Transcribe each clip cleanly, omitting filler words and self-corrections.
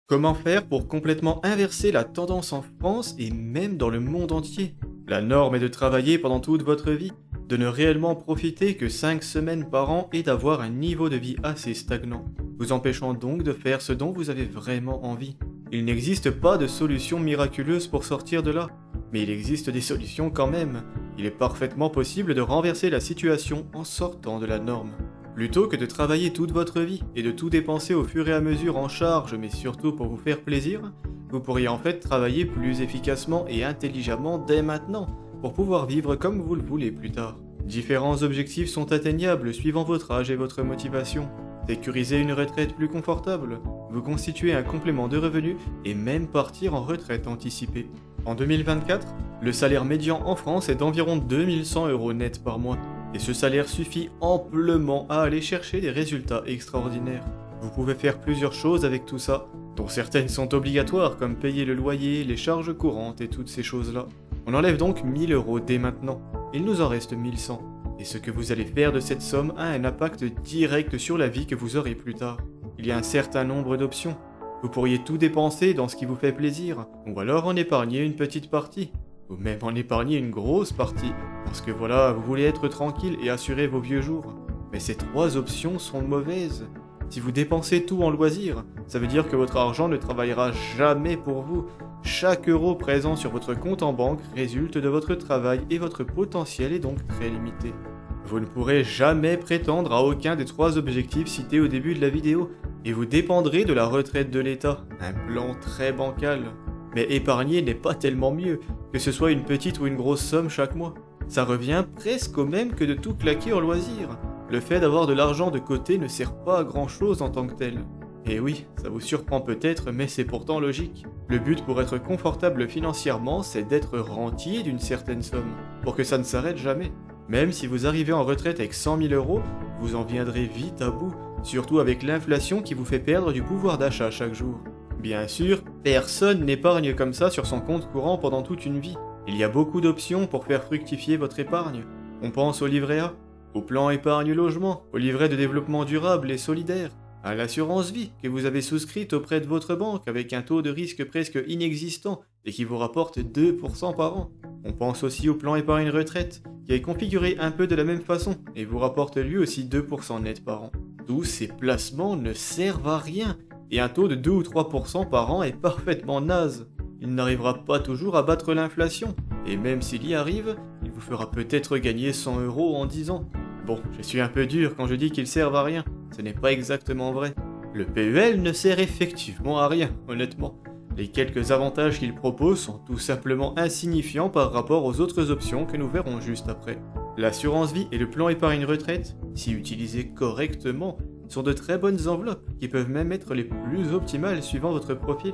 Comment faire pour complètement inverser la tendance en France et même dans le monde entier? La norme est de travailler pendant toute votre vie, de ne réellement profiter que 5 semaines par an et d'avoir un niveau de vie assez stagnant, vous empêchant donc de faire ce dont vous avez vraiment envie. Il n'existe pas de solution miraculeuse pour sortir de là, mais il existe des solutions quand même. Il est parfaitement possible de renverser la situation en sortant de la norme. Plutôt que de travailler toute votre vie et de tout dépenser au fur et à mesure en charge, mais surtout pour vous faire plaisir, vous pourriez en fait travailler plus efficacement et intelligemment dès maintenant, pour pouvoir vivre comme vous le voulez plus tard. Différents objectifs sont atteignables suivant votre âge et votre motivation. Sécuriser une retraite plus confortable, vous constituer un complément de revenus et même partir en retraite anticipée. En 2024, le salaire médian en France est d'environ 2100 € net par mois. Et ce salaire suffit amplement à aller chercher des résultats extraordinaires. Vous pouvez faire plusieurs choses avec tout ça, dont certaines sont obligatoires comme payer le loyer, les charges courantes et toutes ces choses-là. On enlève donc 1000 € dès maintenant. Il nous en reste 1100. Et ce que vous allez faire de cette somme a un impact direct sur la vie que vous aurez plus tard. Il y a un certain nombre d'options. Vous pourriez tout dépenser dans ce qui vous fait plaisir, ou alors en épargner une petite partie. Ou même en épargner une grosse partie, parce que voilà, vous voulez être tranquille et assurer vos vieux jours. Mais ces trois options sont mauvaises. Si vous dépensez tout en loisirs, ça veut dire que votre argent ne travaillera jamais pour vous. Chaque euro présent sur votre compte en banque résulte de votre travail et votre potentiel est donc très limité. Vous ne pourrez jamais prétendre à aucun des trois objectifs cités au début de la vidéo, et vous dépendrez de la retraite de l'État, un plan très bancal. Mais épargner n'est pas tellement mieux, que ce soit une petite ou une grosse somme chaque mois. Ça revient presque au même que de tout claquer en loisir. Le fait d'avoir de l'argent de côté ne sert pas à grand chose en tant que tel. Et oui, ça vous surprend peut-être, mais c'est pourtant logique. Le but pour être confortable financièrement, c'est d'être rentier d'une certaine somme, pour que ça ne s'arrête jamais. Même si vous arrivez en retraite avec 100 000 €, vous en viendrez vite à bout, surtout avec l'inflation qui vous fait perdre du pouvoir d'achat chaque jour. Bien sûr, personne n'épargne comme ça sur son compte courant pendant toute une vie. Il y a beaucoup d'options pour faire fructifier votre épargne. On pense au livret A, au plan épargne logement, au livret de développement durable et solidaire, à l'assurance vie que vous avez souscrite auprès de votre banque avec un taux de risque presque inexistant et qui vous rapporte 2% par an. On pense aussi au plan épargne retraite, qui est configuré un peu de la même façon et vous rapporte lui aussi 2% net par an. Tous ces placements ne servent à rien. Et un taux de 2 ou 3% par an est parfaitement naze. Il n'arrivera pas toujours à battre l'inflation, et même s'il y arrive, il vous fera peut-être gagner 100 € en 10 ans. Bon, je suis un peu dur quand je dis qu'ils servent à rien, ce n'est pas exactement vrai. Le PEL ne sert effectivement à rien, honnêtement. Les quelques avantages qu'il propose sont tout simplement insignifiants par rapport aux autres options que nous verrons juste après. L'assurance vie et le plan épargne retraite, si utilisés correctement, sont de très bonnes enveloppes qui peuvent même être les plus optimales suivant votre profil.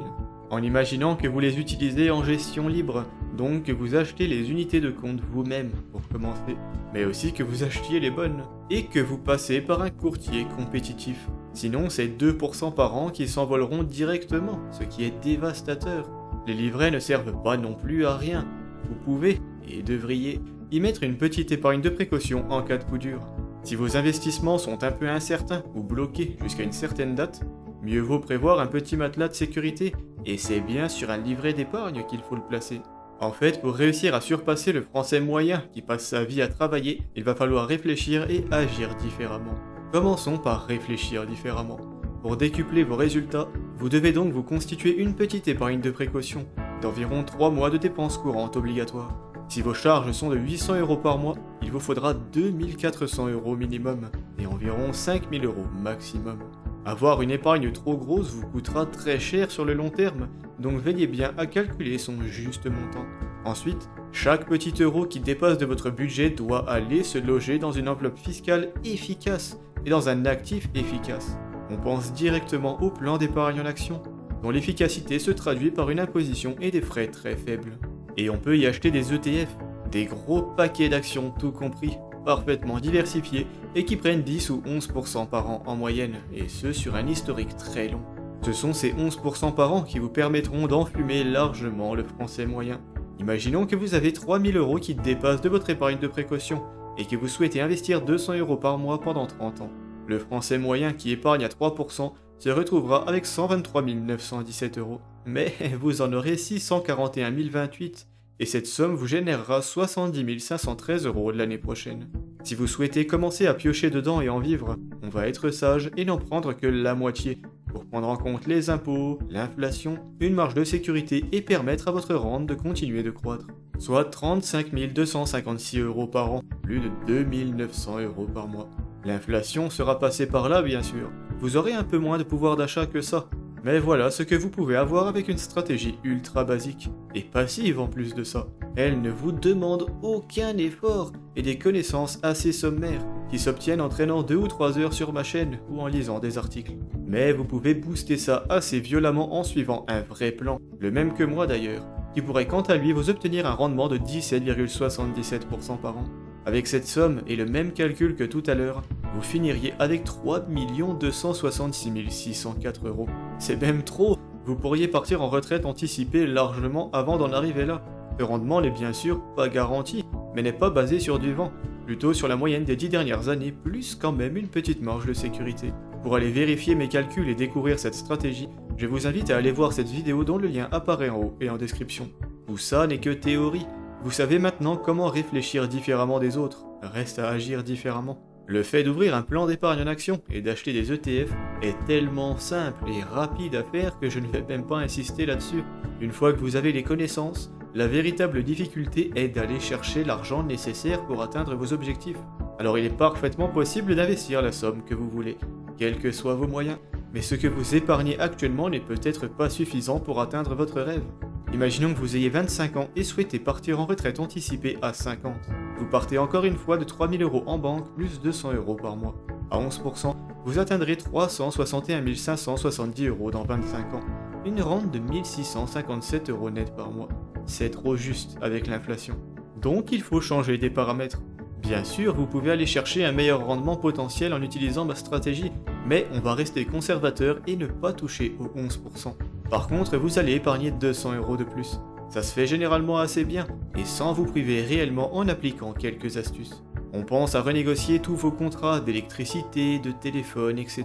En imaginant que vous les utilisez en gestion libre, donc que vous achetez les unités de compte vous-même pour commencer, mais aussi que vous achetiez les bonnes, et que vous passez par un courtier compétitif. Sinon, c'est 2% par an qui s'envoleront directement, ce qui est dévastateur. Les livrets ne servent pas non plus à rien. Vous pouvez, et devriez, y mettre une petite épargne de précaution en cas de coup dur. Si vos investissements sont un peu incertains ou bloqués jusqu'à une certaine date, mieux vaut prévoir un petit matelas de sécurité, et c'est bien sur un livret d'épargne qu'il faut le placer. En fait, pour réussir à surpasser le français moyen qui passe sa vie à travailler, il va falloir réfléchir et agir différemment. Commençons par réfléchir différemment. Pour décupler vos résultats, vous devez donc vous constituer une petite épargne de précaution, d'environ 3 mois de dépenses courantes obligatoires. Si vos charges sont de 800 € par mois, il vous faudra 2400 € minimum et environ 5000 € maximum. Avoir une épargne trop grosse vous coûtera très cher sur le long terme, donc veillez bien à calculer son juste montant. Ensuite, chaque petit euro qui dépasse de votre budget doit aller se loger dans une enveloppe fiscale efficace et dans un actif efficace. On pense directement au plan d'épargne en action, dont l'efficacité se traduit par une imposition et des frais très faibles. Et on peut y acheter des ETF, des gros paquets d'actions tout compris, parfaitement diversifiés et qui prennent 10 ou 11% par an en moyenne, et ce sur un historique très long. Ce sont ces 11% par an qui vous permettront d'enfumer largement le français moyen. Imaginons que vous avez 3000 € qui dépassent de votre épargne de précaution et que vous souhaitez investir 200 € par mois pendant 30 ans. Le français moyen qui épargne à 3% se retrouvera avec 123 917 euros. Mais vous en aurez 641 028 et cette somme vous générera 70 513 euros l'année prochaine. Si vous souhaitez commencer à piocher dedans et en vivre, on va être sage et n'en prendre que la moitié, pour prendre en compte les impôts, l'inflation, une marge de sécurité et permettre à votre rente de continuer de croître. Soit 35 256 euros par an, plus de 2 900 euros par mois. L'inflation sera passée par là bien sûr, vous aurez un peu moins de pouvoir d'achat que ça. Mais voilà ce que vous pouvez avoir avec une stratégie ultra basique, et passive en plus de ça. Elle ne vous demande aucun effort et des connaissances assez sommaires qui s'obtiennent en traînant 2 ou 3 heures sur ma chaîne ou en lisant des articles. Mais vous pouvez booster ça assez violemment en suivant un vrai plan, le même que moi d'ailleurs, qui pourrait quant à lui vous obtenir un rendement de 17,77% par an. Avec cette somme et le même calcul que tout à l'heure, vous finiriez avec 3 266 604 euros. C'est même trop. Vous pourriez partir en retraite anticipée largement avant d'en arriver là. Le rendement n'est bien sûr pas garanti, mais n'est pas basé sur du vent, plutôt sur la moyenne des 10 dernières années, plus quand même une petite marge de sécurité. Pour aller vérifier mes calculs et découvrir cette stratégie, je vous invite à aller voir cette vidéo dont le lien apparaît en haut et en description. Tout ça n'est que théorie. Vous savez maintenant comment réfléchir différemment des autres, reste à agir différemment. Le fait d'ouvrir un plan d'épargne en action et d'acheter des ETF est tellement simple et rapide à faire que je ne vais même pas insister là-dessus. Une fois que vous avez les connaissances, la véritable difficulté est d'aller chercher l'argent nécessaire pour atteindre vos objectifs. Alors il est parfaitement possible d'investir la somme que vous voulez, quels que soient vos moyens, mais ce que vous épargnez actuellement n'est peut-être pas suffisant pour atteindre votre rêve. Imaginons que vous ayez 25 ans et souhaitez partir en retraite anticipée à 50. Vous partez encore une fois de 3 000 euros en banque plus 200 euros par mois. À 11%, vous atteindrez 361 570 euros dans 25 ans. Une rente de 1657 euros net par mois. C'est trop juste avec l'inflation. Donc il faut changer des paramètres. Bien sûr, vous pouvez aller chercher un meilleur rendement potentiel en utilisant ma stratégie, mais on va rester conservateur et ne pas toucher aux 11%. Par contre, vous allez épargner 200 euros de plus. Ça se fait généralement assez bien, et sans vous priver réellement en appliquant quelques astuces. On pense à renégocier tous vos contrats d'électricité, de téléphone, etc.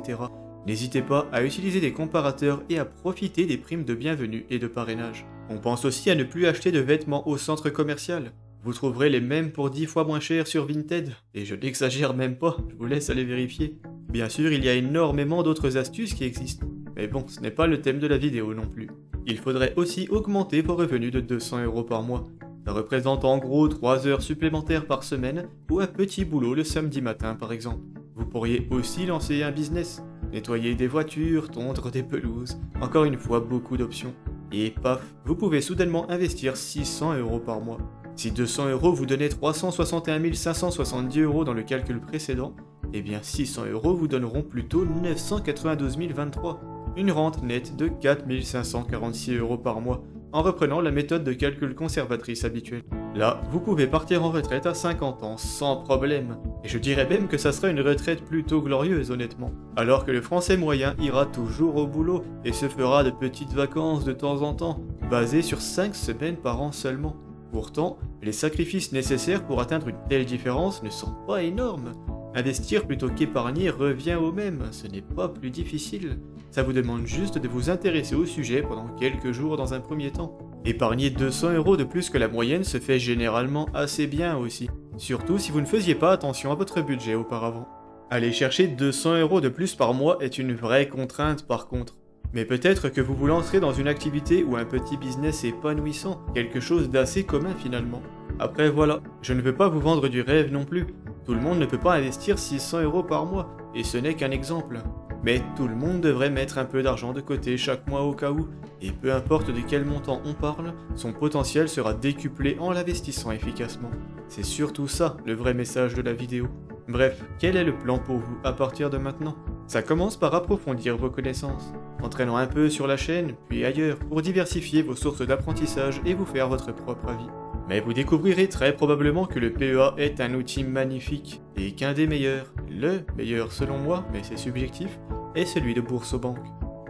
N'hésitez pas à utiliser des comparateurs et à profiter des primes de bienvenue et de parrainage. On pense aussi à ne plus acheter de vêtements au centre commercial. Vous trouverez les mêmes pour 10 fois moins cher sur Vinted, et je n'exagère même pas, je vous laisse aller vérifier. Bien sûr, il y a énormément d'autres astuces qui existent, mais bon, ce n'est pas le thème de la vidéo non plus. Il faudrait aussi augmenter vos revenus de 200 euros par mois. Ça représente en gros 3 heures supplémentaires par semaine ou un petit boulot le samedi matin par exemple. Vous pourriez aussi lancer un business, nettoyer des voitures, tondre des pelouses, encore une fois beaucoup d'options. Et paf, vous pouvez soudainement investir 600 euros par mois. Si 200 euros vous donnait 361 570 euros dans le calcul précédent, eh bien 600 euros vous donneront plutôt 992 023, une rente nette de 4 546 euros par mois, en reprenant la méthode de calcul conservatrice habituelle. Là, vous pouvez partir en retraite à 50 ans sans problème, et je dirais même que ça sera une retraite plutôt glorieuse honnêtement, alors que le français moyen ira toujours au boulot et se fera de petites vacances de temps en temps, basées sur 5 semaines par an seulement. Pourtant, les sacrifices nécessaires pour atteindre une telle différence ne sont pas énormes. Investir plutôt qu'épargner revient au même, ce n'est pas plus difficile. Ça vous demande juste de vous intéresser au sujet pendant quelques jours dans un premier temps. Épargner 200 euros de plus que la moyenne se fait généralement assez bien aussi, surtout si vous ne faisiez pas attention à votre budget auparavant. Aller chercher 200 euros de plus par mois est une vraie contrainte par contre. Mais peut-être que vous vous lancerez dans une activité ou un petit business épanouissant, quelque chose d'assez commun finalement. Après voilà, je ne veux pas vous vendre du rêve non plus. Tout le monde ne peut pas investir 600 euros par mois, et ce n'est qu'un exemple. Mais tout le monde devrait mettre un peu d'argent de côté chaque mois au cas où, et peu importe de quel montant on parle, son potentiel sera décuplé en l'investissant efficacement. C'est surtout ça le vrai message de la vidéo. Bref, quel est le plan pour vous à partir de maintenant? Ça commence par approfondir vos connaissances, entraînant un peu sur la chaîne, puis ailleurs, pour diversifier vos sources d'apprentissage et vous faire votre propre avis. Mais vous découvrirez très probablement que le PEA est un outil magnifique, et qu'un des meilleurs, le meilleur selon moi, mais c'est subjectif, est celui de Boursobank.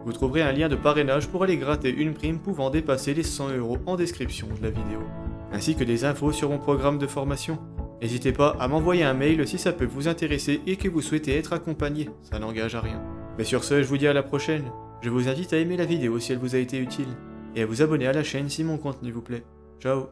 Vous trouverez un lien de parrainage pour aller gratter une prime pouvant dépasser les 100 euros en description de la vidéo, ainsi que des infos sur mon programme de formation. N'hésitez pas à m'envoyer un mail si ça peut vous intéresser et que vous souhaitez être accompagné, ça n'engage à rien. Mais sur ce, je vous dis à la prochaine. Je vous invite à aimer la vidéo si elle vous a été utile, et à vous abonner à la chaîne si mon contenu vous plaît. Ciao.